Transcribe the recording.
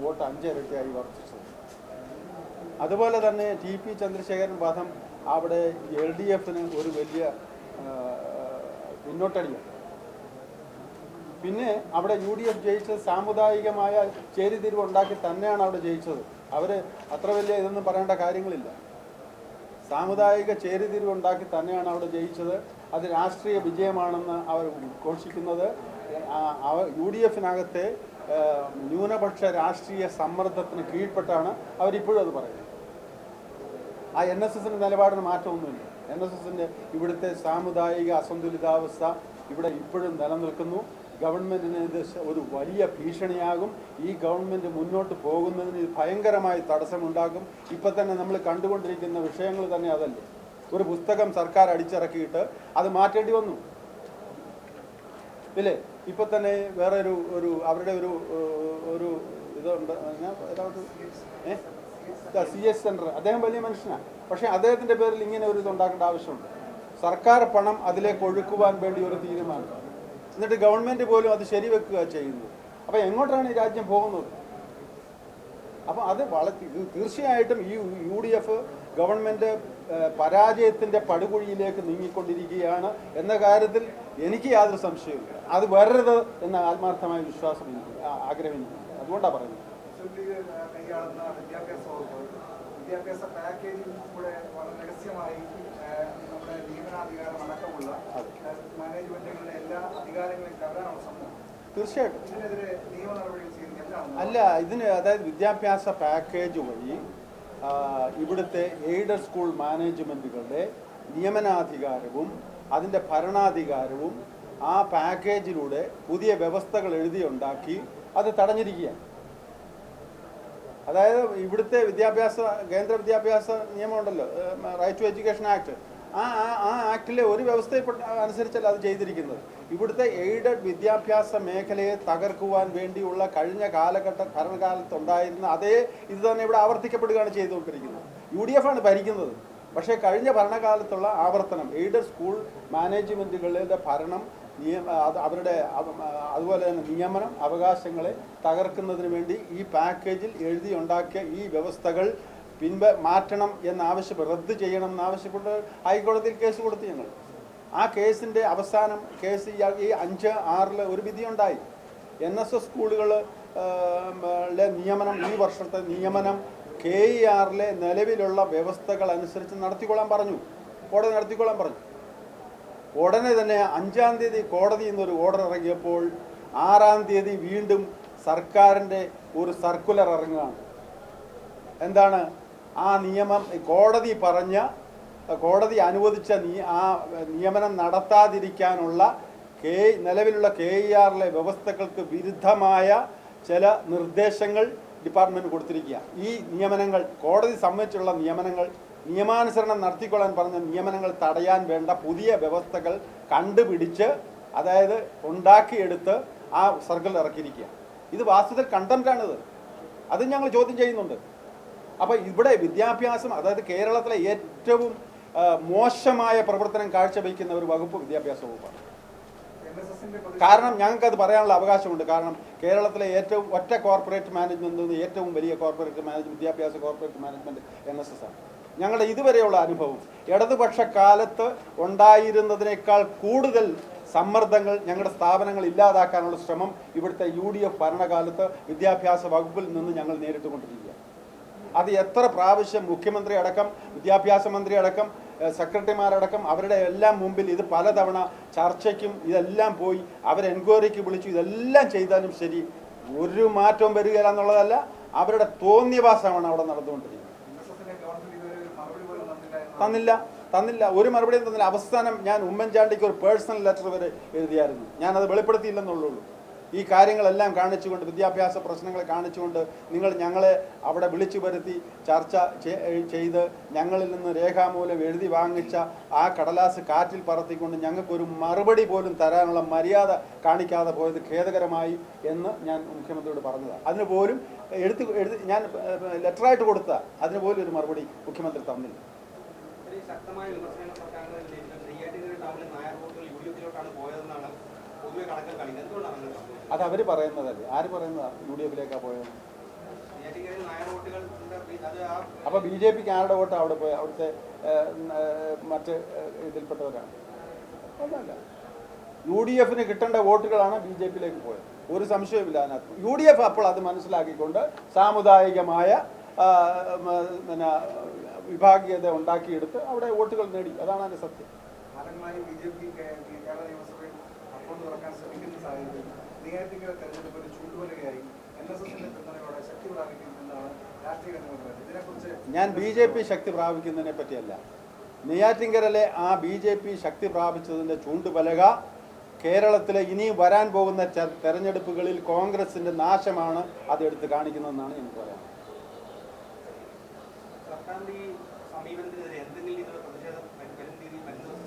Vote 5 ഇരട്ടിയായി വർദ്ധിച്ചത്. അതുപോലെ തന്നെ ടി.പി. ചന്ദ്രശേഖരൻ വധം അവിടെ LDFന് ഒരു വലിയ പിന്നോട്ടടിയാണ്. പിന്നെ അവിടെ UDF ജയിച്ചത് സാമുദായികമായ ചേരിതിരിവ് ഉണ്ടാക്കി തന്നെയാണ് അവിടെ ജയിച്ചത്. അവർ അത്ര വലിയ ഇതൊന്നും പറയേണ്ട കാര്യങ്ങളില്ല. സാമുദായിക ചേരിതിരിവ് ഉണ്ടാക്കി തന്നെയാണ് അവിടെ ജയിച്ചത്. അത് രാഷ്ട്രീയ വിജയമാണെന്ന് അവർ ഘോഷിക്കുന്നത് UDFനകത്തെ ന്യൂനപക്ഷ രാഷ്ട്രീയ സമ്മർദ്ദത്തിന് കീഴ്പ്പെട്ടാണ് അവരിപ്പോഴും അത് പറയുന്നത്. ആ NSSന്റെ നിലപാടിന് മാറ്റമൊന്നുമില്ല. NSSന്റെ ഇവിടുത്തെ സാമുദായിക അസന്തുലിതാവസ്ഥ ഇവിടെ ഇപ്പോഴും നിലനിൽക്കുന്നു. ഗവൺമെൻറ്റിന് ഇത് ഒരു വലിയ ഭീഷണിയാകും. ഈ ഗവൺമെൻറ് മുന്നോട്ട് പോകുന്നതിന് ഇത് ഭയങ്കരമായി തടസ്സമുണ്ടാകും. ഇപ്പം തന്നെ നമ്മൾ കണ്ടുകൊണ്ടിരിക്കുന്ന വിഷയങ്ങൾ തന്നെ അതല്ലേ. ഒരു പുസ്തകം സർക്കാർ അടിച്ചിറക്കിയിട്ട് അത് മാറ്റേണ്ടി വന്നു ഇല്ലേ. ഇപ്പം തന്നെ വേറെ ഒരു അവരുടെ ഒരു ഇതുണ്ട്, CS സെൻറ്റർ. അദ്ദേഹം വലിയ മനുഷ്യനാണ്. പക്ഷേ അദ്ദേഹത്തിൻ്റെ പേരിൽ ഇങ്ങനെ ഒരു ഇതുണ്ടാക്കേണ്ട ആവശ്യമുണ്ട്. സർക്കാർ പണം അതിലേക്ക് ഒഴുക്കുവാൻ വേണ്ടി ഒരു തീരുമാനം, എന്നിട്ട് ഗവൺമെൻറ് പോലും അത് ശരിവെക്കുക ചെയ്യുന്നു. അപ്പോൾ എങ്ങോട്ടാണ് ഈ രാജ്യം പോകുന്നത്? അപ്പോൾ അത് തീർച്ചയായിട്ടും ഈ UDF ഗവൺമെൻറ് പരാജയത്തിൻ്റെ പടുകുഴിയിലേക്ക് നീങ്ങിക്കൊണ്ടിരിക്കുകയാണ് എന്ന കാര്യത്തിൽ എനിക്ക് യാതൊരു സംശയമില്ല. അത് വരരുത് എന്ന ആത്മാർത്ഥമായ വിശ്വാസം എനിക്ക് ആഗ്രഹമില്ല. അതുകൊണ്ടാണ് പറയുന്നത്. വിദ്യാഭ്യാസ പാക്കേജിൽ കൂടെ വളരെ രഹസ്യമായി നമ്മുടെ നിയമനാധികാരം അടക്കമുള്ള മാനേജ്മെന്റുകളുടെ എല്ലാ അധികാരങ്ങളും കവരാനുള്ള ശ്രമം തീർച്ചയായിട്ടും ഇതിനെതിരെ നിയമ നടപടികൾ സ്വീകരിക്കാൻ അല്ല. ഇതിന് അതായത് വിദ്യാഭ്യാസ പാക്കേജ് വഴി ഇവിടുത്തെ എയ്ഡഡ് സ്കൂൾ മാനേജ്മെൻറ്റുകളുടെ നിയമനാധികാരവും അതിൻ്റെ ഭരണാധികാരവും ആ പാക്കേജിലൂടെ പുതിയ വ്യവസ്ഥകൾ എഴുതിയുണ്ടാക്കി അത് തടഞ്ഞിരിക്കുകയാണ്. അതായത് ഇവിടുത്തെ കേന്ദ്ര വിദ്യാഭ്യാസ നിയമമുണ്ടല്ലോ, റൈറ്റ് ടു എഡ്യൂക്കേഷൻ ആക്ട്, ആ ആക്ടിലെ ഒരു വ്യവസ്ഥ അനുസരിച്ചല്ല അത് ചെയ്തിരിക്കുന്നത്. ഇവിടുത്തെ എയ്ഡഡ് വിദ്യാഭ്യാസ മേഖലയെ തകർക്കുവാൻ വേണ്ടിയുള്ള കഴിഞ്ഞ ഭരണകാലത്തുണ്ടായിരുന്ന അതേ ഇത് തന്നെ ഇവിടെ ആവർത്തിക്കപ്പെടുകയാണ് ചെയ്തുകൊണ്ടിരിക്കുന്നത്. UDF ആണ് ഭരിക്കുന്നത്. പക്ഷേ കഴിഞ്ഞ ഭരണകാലത്തുള്ള ആവർത്തനം, എയ്ഡഡ് സ്കൂൾ മാനേജ്മെൻറ്റുകളുടെ ഭരണം, അവരുടെ അതുപോലെ തന്നെ നിയമനം, അവകാശങ്ങളെ തകർക്കുന്നതിന് വേണ്ടി ഈ പാക്കേജിൽ എഴുതിയുണ്ടാക്കിയ ഈ വ്യവസ്ഥകൾ മാറ്റണം റദ്ദ് ചെയ്യണം എന്നാവശ്യപ്പെട്ട് ഹൈക്കോടതിയിൽ കേസ് കൊടുത്തു ഞങ്ങൾ. ആ കേസിൻ്റെ അവസാനം ഈ 5/6 ഒരു വിധിയുണ്ടായി. NSS സ്കൂളുകളിലെ നിയമനം, ഈ വർഷത്തെ നിയമനം KERലെ നിലവിലുള്ള വ്യവസ്ഥകൾ അനുസരിച്ച് നടത്തിക്കൊള്ളാൻ പറഞ്ഞു. കോടതി നടത്തിക്കൊള്ളാൻ പറഞ്ഞു. ഉടനെ തന്നെ 5-ാം തീയതി കോടതിയിൽ നിന്നൊരു ഓർഡർ ഇറങ്ങിയപ്പോൾ 6-ാം തീയതി വീണ്ടും സർക്കാരിൻ്റെ ഒരു സർക്കുലർ ഇറങ്ങുകയാണ്. എന്താണ് ആ നിയമം? കോടതി അനുവദിച്ച ആ നിയമനം നടത്താതിരിക്കാനുള്ള നിലവിലുള്ള KERലെ വ്യവസ്ഥകൾക്ക് വിരുദ്ധമായ ചില നിർദ്ദേശങ്ങൾ ഡിപ്പാർട്ട്മെൻറ്റ് കൊടുത്തിരിക്കുക. ഈ നിയമനങ്ങൾ, കോടതി സമ്മതിച്ചുള്ള നിയമനങ്ങൾ, നിയമാനുസരണം നടത്തിക്കൊള്ളാൻ പറഞ്ഞ നിയമനങ്ങൾ തടയാൻ വേണ്ട പുതിയ വ്യവസ്ഥകൾ കണ്ടുപിടിച്ച്, അതായത് ഉണ്ടാക്കിയെടുത്ത് ആ സർക്കിൾ ഇറക്കിയിരിക്കുക. ഇത് വാസ്തവത്തിൽ കണ്ടംപ്റ്റാണിത്. അത് ഞങ്ങൾ ചോദ്യം ചെയ്യുന്നുണ്ട്. അപ്പോൾ ഇവിടെ വിദ്യാഭ്യാസം, അതായത് കേരളത്തിലെ ഏറ്റവും മോശമായ പ്രവർത്തനം കാഴ്ചവെക്കുന്ന ഒരു വകുപ്പ് വിദ്യാഭ്യാസ വകുപ്പാണ്. കാരണം ഞങ്ങൾക്കത് പറയാനുള്ള അവകാശമുണ്ട്. കാരണം കേരളത്തിലെ ഒറ്റ കോർപ്പറേറ്റ് മാനേജ്മെൻറ്റ്, ഏറ്റവും വലിയ വിദ്യാഭ്യാസ കോർപ്പറേറ്റ് മാനേജ്മെൻറ്റ് NSS ആണ്. ഞങ്ങളുടെ ഇതുവരെയുള്ള അനുഭവം ഇടതുപക്ഷ കാലത്ത് ഉണ്ടായിരുന്നതിനേക്കാൾ കൂടുതൽ സമ്മർദ്ദങ്ങൾ ഞങ്ങളുടെ സ്ഥാപനങ്ങൾ ഇല്ലാതാക്കാനുള്ള ശ്രമം ഇവിടുത്തെ UDF ഭരണകാലത്ത് വിദ്യാഭ്യാസ വകുപ്പിൽ നിന്ന് ഞങ്ങൾ നേരിട്ടുകൊണ്ടിരിക്കുക. അത് എത്ര പ്രാവശ്യം മുഖ്യമന്ത്രി അടക്കം, വിദ്യാഭ്യാസ മന്ത്രി അടക്കം, സെക്രട്ടറിമാരടക്കം അവരുടെ എല്ലാം മുമ്പിൽ ഇത് പലതവണ ചർച്ചയ്ക്കും ഇതെല്ലാം പോയി അവർ എൻക്വയറിക്ക് വിളിച്ചു. ഇതെല്ലാം ചെയ്താലും ശരി ഒരു മാറ്റവും വരികയില്ല എന്നുള്ളതല്ല, അവരുടെ തോന്നിയവാസമാണ് അവിടെ നടന്നുകൊണ്ടിരിക്കുന്നത്. തന്നില്ല, ഒരു മറുപടിയും തന്നില്ല. അവസാനം ഞാൻ ഉമ്മൻചാണ്ടിക്ക് ഒരു പേഴ്സണൽ ലെറ്റർ വരെ എഴുതിയായിരുന്നു. ഞാനത് വെളിപ്പെടുത്തിയില്ലെന്നുള്ളൂ. ഈ കാര്യങ്ങളെല്ലാം കാണിച്ചുകൊണ്ട്, വിദ്യാഭ്യാസ പ്രശ്നങ്ങളെ കാണിച്ചുകൊണ്ട് ഞങ്ങളെ അവിടെ വിളിച്ചു വരുത്തി ചർച്ച ചെയ്ത് ഞങ്ങളിൽ നിന്ന് രേഖാമൂലം എഴുതി വാങ്ങിച്ച ആ കടലാസ് കാറ്റിൽ പറത്തിക്കൊണ്ട് ഞങ്ങൾക്കൊരു മറുപടി പോലും തരാനുള്ള മര്യാദ കാണിക്കാതെ പോയത് ഖേദകരമായി എന്ന് ഞാൻ മുഖ്യമന്ത്രിയോട് പറഞ്ഞതാണ്. അതിന് പോലും ഞാൻ ലെറ്ററായിട്ട് കൊടുത്ത അതിന് പോലും ഒരു മറുപടി മുഖ്യമന്ത്രി തന്നില്ല. ശക്തമായ വിമർശനങ്ങൾ സർക്കാരിനെതിരെ നെയ്യാറ്റിൻകര ടൗണിൽ നായർ വോട്ടുകൾ UDFിലോട്ടാണ് പോയതെന്നാണ് പൊതുവെ കണക്ക് കാണിക്കുന്നത് എന്തുകൊണ്ടാണ് അങ്ങനെ സംഭവിച്ചത്? അത് അവർ പറയുന്നതല്ലേ, ആര് പറയുന്നതാണ് യുഡിഎഫിലേക്കാണ് പോയത്? നെയ്യാറ്റിൻകരയിൽ നായർ വോട്ടുകൾ അത് ആ അപ്പോൾ ബി ജെ പിക്ക് ആരുടെ വോട്ട് അവിടെ പോയി? അവിടുത്തെ മറ്റ് ഇതിൽപ്പെട്ടവരാണ്. ഒന്നല്ല, യു ഡി എഫിന് കിട്ടേണ്ട വോട്ടുകളാണ് ബി ജെ പിയിലേക്ക് പോയത്. ഒരു സംശയവുമില്ല അതിനകത്ത്. യു ഡി എഫ് അപ്പോൾ അത് മനസ്സിലാക്കിക്കൊണ്ട് സാമുദായികമായ പിന്നെ വിഭാഗീയത ഉണ്ടാക്കിയെടുത്ത് അവിടെ വോട്ടുകൾ നേടി. അതാണ് അതിൻ്റെ സത്യം. കാലങ്ങളായി ബി ജെ പി കേരള നിയമസഭയിൽ അക്കൗണ്ട് തുറക്കാൻ ശ്രമിക്കുന്ന സാഹചര്യത്തിൽ നെയ്യാറ്റിൻകര തെരഞ്ഞെടുപ്പ് ഒരു ചൂണ്ടുവലകയായി NSSന്റെ പിന്തുണയോടെ ശക്തി പ്രാപിക്കുന്നതാണ് രാഷ്ട്രീയ നിയമനം. ഇതിനെക്കുറിച്ച് ഞാൻ ബി ജെ പി ശക്തി പ്രാപിക്കുന്നതിനെ പറ്റിയല്ല. നെയ്യാറ്റിൻകരയിലെ ആ ബി ജെ പി ശക്തി പ്രാപിച്ചതിൻ്റെ ചൂണ്ടുപലക കേരളത്തിലെ ഇനിയും വരാൻ പോകുന്ന തെരഞ്ഞെടുപ്പുകളിൽ കോൺഗ്രസിൻ്റെ നാശമാണ് അതെടുത്ത് കാണിക്കുന്നതെന്നാണ് എനിക്ക് പറയാൻ. സർക്കാരിൻ്റെ ഈ